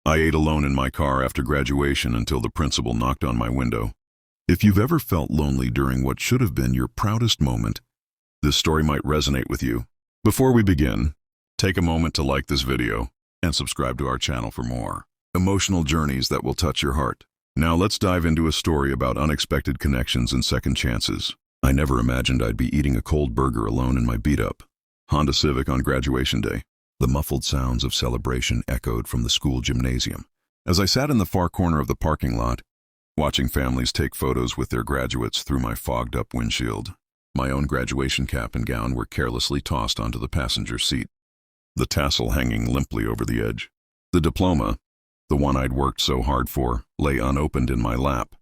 I ate alone in my car after graduation until the principal knocked on my window. If you've ever felt lonely during what should have been your proudest moment, this story might resonate with you. Before we begin, take a moment to like this video and subscribe to our channel for more emotional journeys that will touch your heart. Now let's dive into a story about unexpected connections and second chances. I never imagined I'd be eating a cold burger alone in my beat-up Honda Civic on graduation day. The muffled sounds of celebration echoed from the school gymnasium. As I sat in the far corner of the parking lot, watching families take photos with their graduates through my fogged-up windshield, my own graduation cap and gown were carelessly tossed onto the passenger seat, the tassel hanging limply over the edge. The diploma, the one I'd worked so hard for, lay unopened in my lap.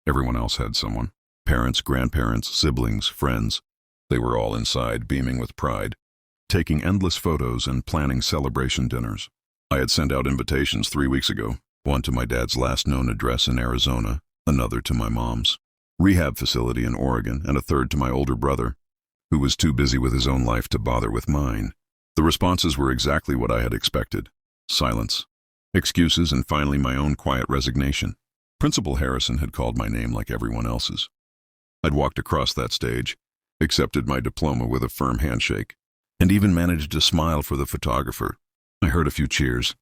Everyone else had someone. Parents, grandparents, siblings, friends. They were all inside, beaming with pride, taking endless photos and planning celebration dinners. I had sent out invitations 3 weeks ago, one to my dad's last known address in Arizona, another to my mom's rehab facility in Oregon, and a third to my older brother, who was too busy with his own life to bother with mine. The responses were exactly what I had expected. Silence, excuses, and finally my own quiet resignation. Principal Harrison had called my name like everyone else's. I'd walked across that stage, accepted my diploma with a firm handshake, and even managed to smile for the photographer. I heard a few cheers,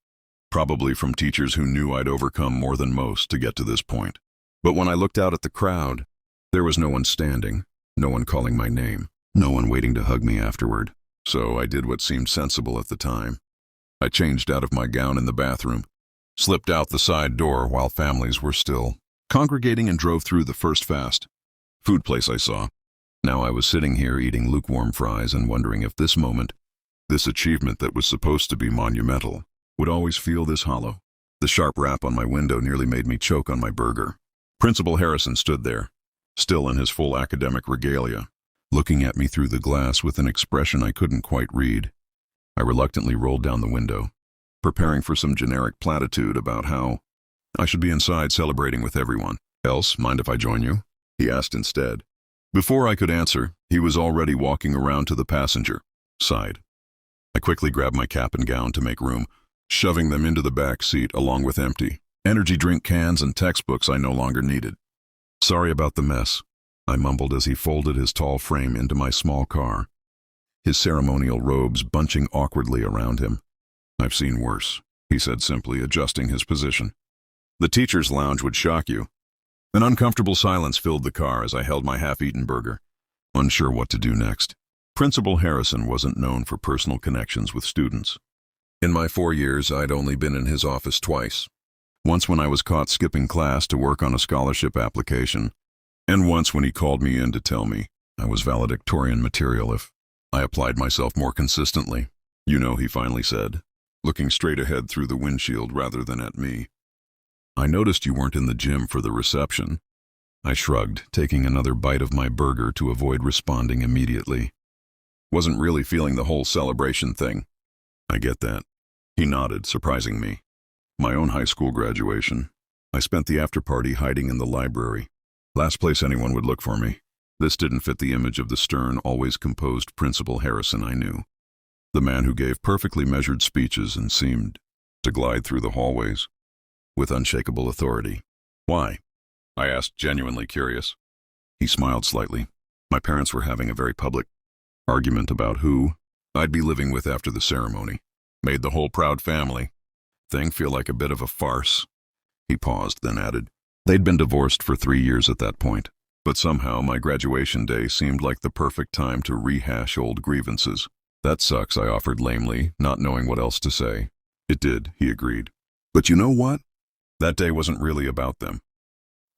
probably from teachers who knew I'd overcome more than most to get to this point. But when I looked out at the crowd, there was no one standing, no one calling my name, no one waiting to hug me afterward. So I did what seemed sensible at the time. I changed out of my gown in the bathroom, slipped out the side door while families were still congregating, and drove through the first fast food place I saw. Now I was sitting here eating lukewarm fries and wondering if this moment, this achievement that was supposed to be monumental, would always feel this hollow. The sharp rap on my window nearly made me choke on my burger. Principal Harrison stood there, still in his full academic regalia, looking at me through the glass with an expression I couldn't quite read. I reluctantly rolled down the window, preparing for some generic platitude about how I should be inside celebrating with everyone. "Else, mind if I join you?" he asked instead. Before I could answer, he was already walking around to the passenger side. I quickly grabbed my cap and gown to make room, shoving them into the back seat along with empty energy drink cans and textbooks I no longer needed. "Sorry about the mess," I mumbled as he folded his tall frame into my small car, his ceremonial robes bunching awkwardly around him. "I've seen worse," he said simply, adjusting his position. "The teacher's lounge would shock you." An uncomfortable silence filled the car as I held my half-eaten burger, unsure what to do next. Principal Harrison wasn't known for personal connections with students. In my 4 years, I'd only been in his office twice. Once when I was caught skipping class to work on a scholarship application, and once when he called me in to tell me I was valedictorian material if I applied myself more consistently. "You know," he finally said, looking straight ahead through the windshield rather than at me, "I noticed you weren't in the gym for the reception." I shrugged, taking another bite of my burger to avoid responding immediately. "Wasn't really feeling the whole celebration thing." "I get that." He nodded, surprising me. "My own high school graduation. I spent the after-party hiding in the library. Last place anyone would look for me." This didn't fit the image of the stern, always composed Principal Harrison I knew. The man who gave perfectly measured speeches and seemed to glide through the hallways with unshakable authority. "Why?" I asked, genuinely curious. He smiled slightly. "My parents were having a very public argument about who I'd be living with after the ceremony. Made the whole proud family thing feel like a bit of a farce." He paused, then added, "They'd been divorced for 3 years at that point. But somehow my graduation day seemed like the perfect time to rehash old grievances." "That sucks," I offered lamely, not knowing what else to say. "It did," he agreed. "But you know what? That day wasn't really about them."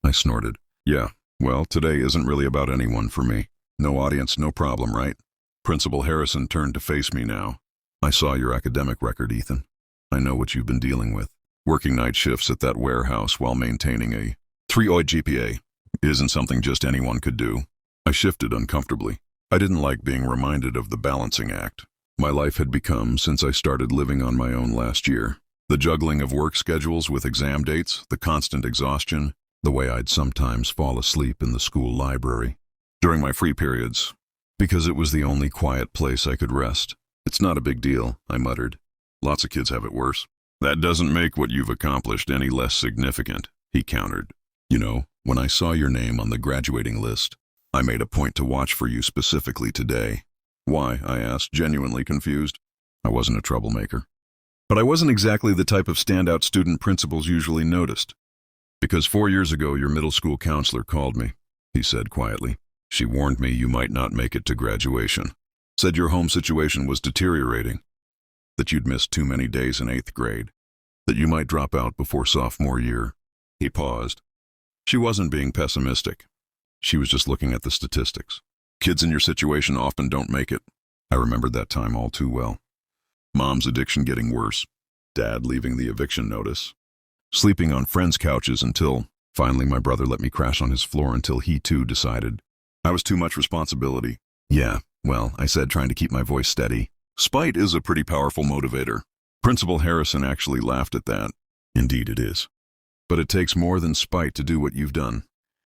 I snorted. "Yeah, well, today isn't really about anyone for me. No audience, no problem, right?" Principal Harrison turned to face me now. "I saw your academic record, Ethan. I know what you've been dealing with. Working night shifts at that warehouse while maintaining a 3.0 GPA isn't something just anyone could do." I shifted uncomfortably. I didn't like being reminded of the balancing act my life had become since I started living on my own last year. The juggling of work schedules with exam dates, the constant exhaustion, the way I'd sometimes fall asleep in the school library during my free periods, because it was the only quiet place I could rest. "It's not a big deal," I muttered. "Lots of kids have it worse." That doesn't make what you've accomplished any less significant, he countered. You know, when I saw your name on the graduating list, I made a point to watch for you specifically today. Why? I asked, genuinely confused. I wasn't a troublemaker. But I wasn't exactly the type of standout student principals usually noticed. Because 4 years ago, your middle school counselor called me, he said quietly. She warned me you might not make it to graduation. Said your home situation was deteriorating. That you'd missed too many days in 8th grade. That you might drop out before sophomore year. He paused. She wasn't being pessimistic. She was just looking at the statistics. Kids in your situation often don't make it. I remembered that time all too well. Mom's addiction getting worse. Dad leaving the eviction notice. Sleeping on friends' couches until, finally, my brother let me crash on his floor until he too decided I was too much responsibility. Yeah, well, I said, trying to keep my voice steady. Spite is a pretty powerful motivator. Principal Harrison actually laughed at that. Indeed it is. But it takes more than spite to do what you've done.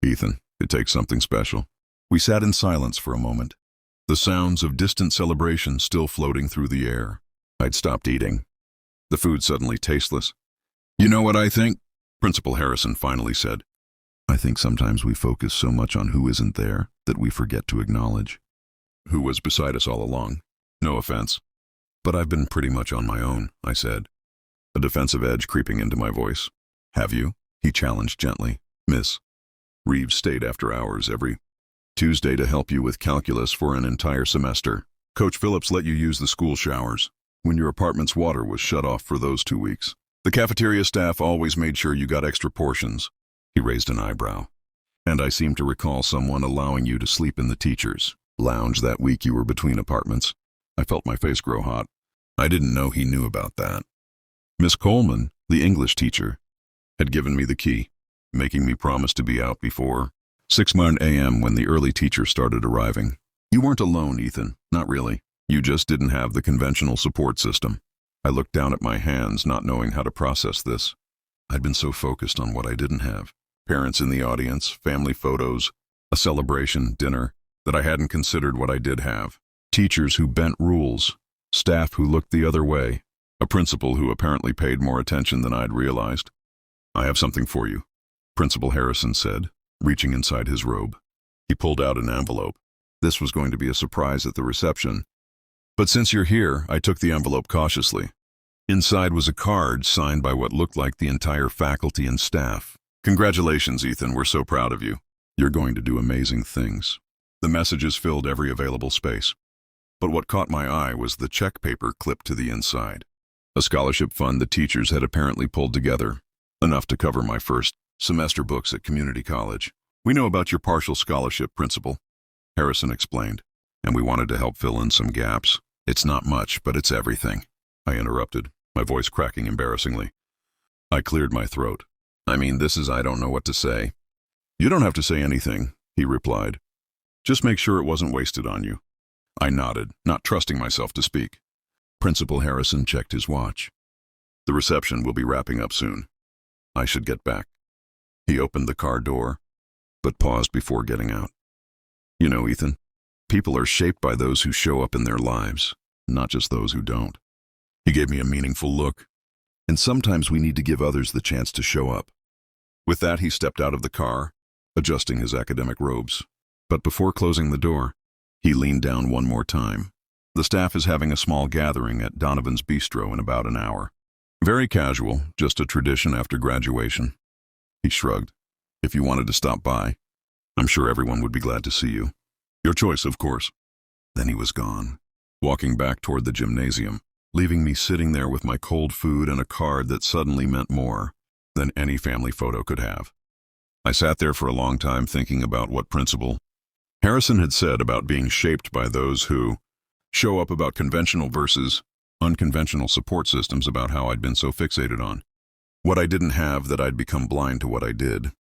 Ethan, it takes something special. We sat in silence for a moment, the sounds of distant celebration still floating through the air. I'd stopped eating. The food suddenly tasteless. You know what I think? Principal Harrison finally said. I think sometimes we focus so much on who isn't there that we forget to acknowledge who was beside us all along. No offense. But I've been pretty much on my own, I said, a defensive edge creeping into my voice. Have you? He challenged gently. Miss Reeves stayed after hours every Tuesday to help you with calculus for an entire semester. Coach Phillips let you use the school showers when your apartment's water was shut off for those 2 weeks. The cafeteria staff always made sure you got extra portions. He raised an eyebrow. And I seem to recall someone allowing you to sleep in the teacher's lounge that week you were between apartments. I felt my face grow hot. I didn't know he knew about that. Miss Coleman, the English teacher, had given me the key, making me promise to be out before 6 a.m. when the early teachers started arriving. You weren't alone, Ethan. Not really. You just didn't have the conventional support system. I looked down at my hands, not knowing how to process this. I'd been so focused on what I didn't have. Parents in the audience, family photos, a celebration, dinner, that I hadn't considered what I did have. Teachers who bent rules, staff who looked the other way, a principal who apparently paid more attention than I'd realized. I have something for you, Principal Harrison said, reaching inside his robe. He pulled out an envelope. This was going to be a surprise at the reception. But since you're here, I took the envelope cautiously. Inside was a card signed by what looked like the entire faculty and staff. Congratulations, Ethan, we're so proud of you. You're going to do amazing things. The messages filled every available space. But what caught my eye was the check paper clipped to the inside. A scholarship fund the teachers had apparently pulled together, enough to cover my first semester books at community college. We know about your partial scholarship, Principal, Harrison explained, and we wanted to help fill in some gaps. It's not much, but it's everything, I interrupted, my voice cracking embarrassingly. I cleared my throat. I don't know what to say. You don't have to say anything, he replied. Just make sure it wasn't wasted on you. I nodded, not trusting myself to speak. Principal Harrison checked his watch. The reception will be wrapping up soon. I should get back. He opened the car door, but paused before getting out. You know, Ethan, people are shaped by those who show up in their lives, not just those who don't. He gave me a meaningful look. And sometimes we need to give others the chance to show up. With that, he stepped out of the car, adjusting his academic robes. But before closing the door, he leaned down one more time. The staff is having a small gathering at Donovan's Bistro in about an hour. Very casual, just a tradition after graduation. He shrugged. If you wanted to stop by, I'm sure everyone would be glad to see you. Your choice, of course. Then he was gone, walking back toward the gymnasium, leaving me sitting there with my cold food and a card that suddenly meant more than any family photo could have. I sat there for a long time thinking about what Principal Harrison had said about being shaped by those who show up, about conventional versus unconventional support systems, about how I'd been so fixated on what I didn't have that I'd become blind to what I did.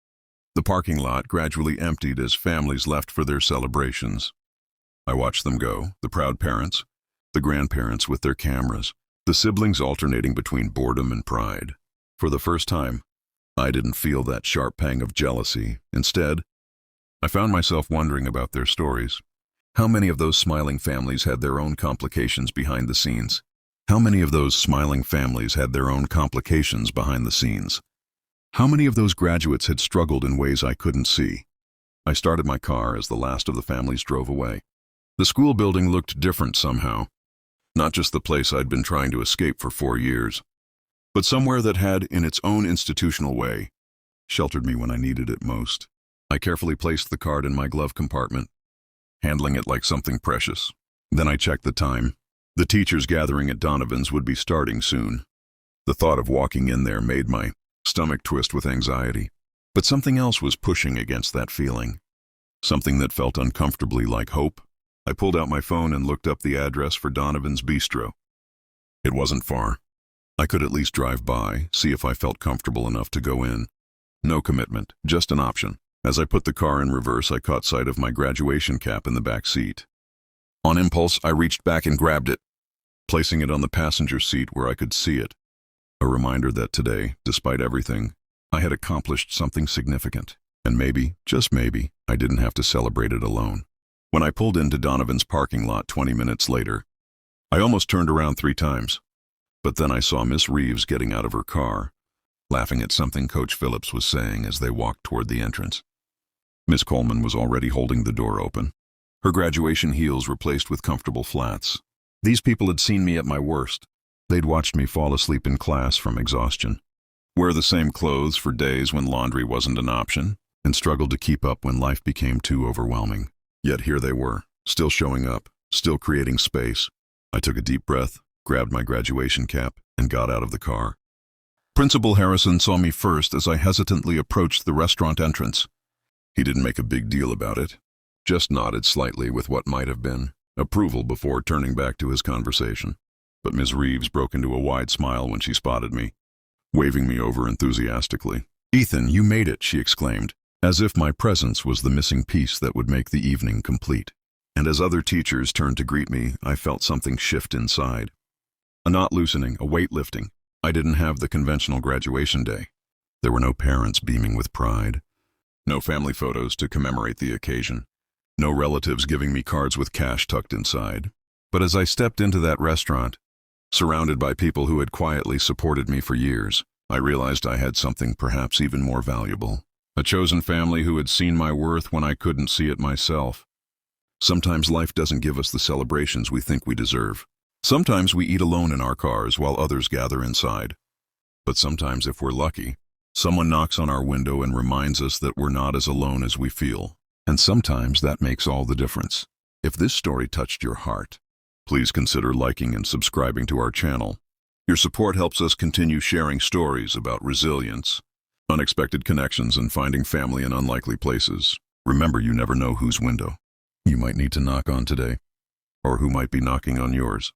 The parking lot gradually emptied as families left for their celebrations. I watched them go, the proud parents, the grandparents with their cameras, the siblings alternating between boredom and pride. For the first time, I didn't feel that sharp pang of jealousy. Instead, I found myself wondering about their stories. How many of those smiling families had their own complications behind the scenes? How many of those smiling families had their own complications behind the scenes? How many of those graduates had struggled in ways I couldn't see? I started my car as the last of the families drove away. The school building looked different somehow. Not just the place I'd been trying to escape for 4 years, but somewhere that had, in its own institutional way, sheltered me when I needed it most. I carefully placed the card in my glove compartment, handling it like something precious. Then I checked the time. The teachers gathering at Donovan's would be starting soon. The thought of walking in there made my stomach twist with anxiety. But something else was pushing against that feeling. Something that felt uncomfortably like hope. I pulled out my phone and looked up the address for Donovan's Bistro. It wasn't far. I could at least drive by, see if I felt comfortable enough to go in. No commitment, just an option. As I put the car in reverse, I caught sight of my graduation cap in the back seat. On impulse, I reached back and grabbed it, placing it on the passenger seat where I could see it. A reminder that today, despite everything, I had accomplished something significant. And maybe, just maybe, I didn't have to celebrate it alone. When I pulled into Donovan's parking lot 20 minutes later, I almost turned around 3 times. But then I saw Miss Reeves getting out of her car, laughing at something Coach Phillips was saying as they walked toward the entrance. Miss Coleman was already holding the door open, her graduation heels replaced with comfortable flats. These people had seen me at my worst. They'd watched me fall asleep in class from exhaustion, wear the same clothes for days when laundry wasn't an option, and struggled to keep up when life became too overwhelming. Yet here they were, still showing up, still creating space. I took a deep breath, grabbed my graduation cap, and got out of the car. Principal Harrison saw me first as I hesitantly approached the restaurant entrance. He didn't make a big deal about it, just nodded slightly with what might have been approval before turning back to his conversation. But Ms. Reeves broke into a wide smile when she spotted me, waving me over enthusiastically. "Ethan, you made it," she exclaimed, as if my presence was the missing piece that would make the evening complete. And as other teachers turned to greet me, I felt something shift inside. A knot loosening, a weight lifting. I didn't have the conventional graduation day. There were no parents beaming with pride, no family photos to commemorate the occasion, no relatives giving me cards with cash tucked inside. But as I stepped into that restaurant, surrounded by people who had quietly supported me for years, I realized I had something perhaps even more valuable. A chosen family who had seen my worth when I couldn't see it myself. Sometimes life doesn't give us the celebrations we think we deserve. Sometimes we eat alone in our cars while others gather inside. But sometimes, if we're lucky, someone knocks on our window and reminds us that we're not as alone as we feel. And sometimes that makes all the difference. If this story touched your heart, please consider liking and subscribing to our channel. Your support helps us continue sharing stories about resilience, unexpected connections, and finding family in unlikely places. Remember, you never know whose window you might need to knock on today, or who might be knocking on yours.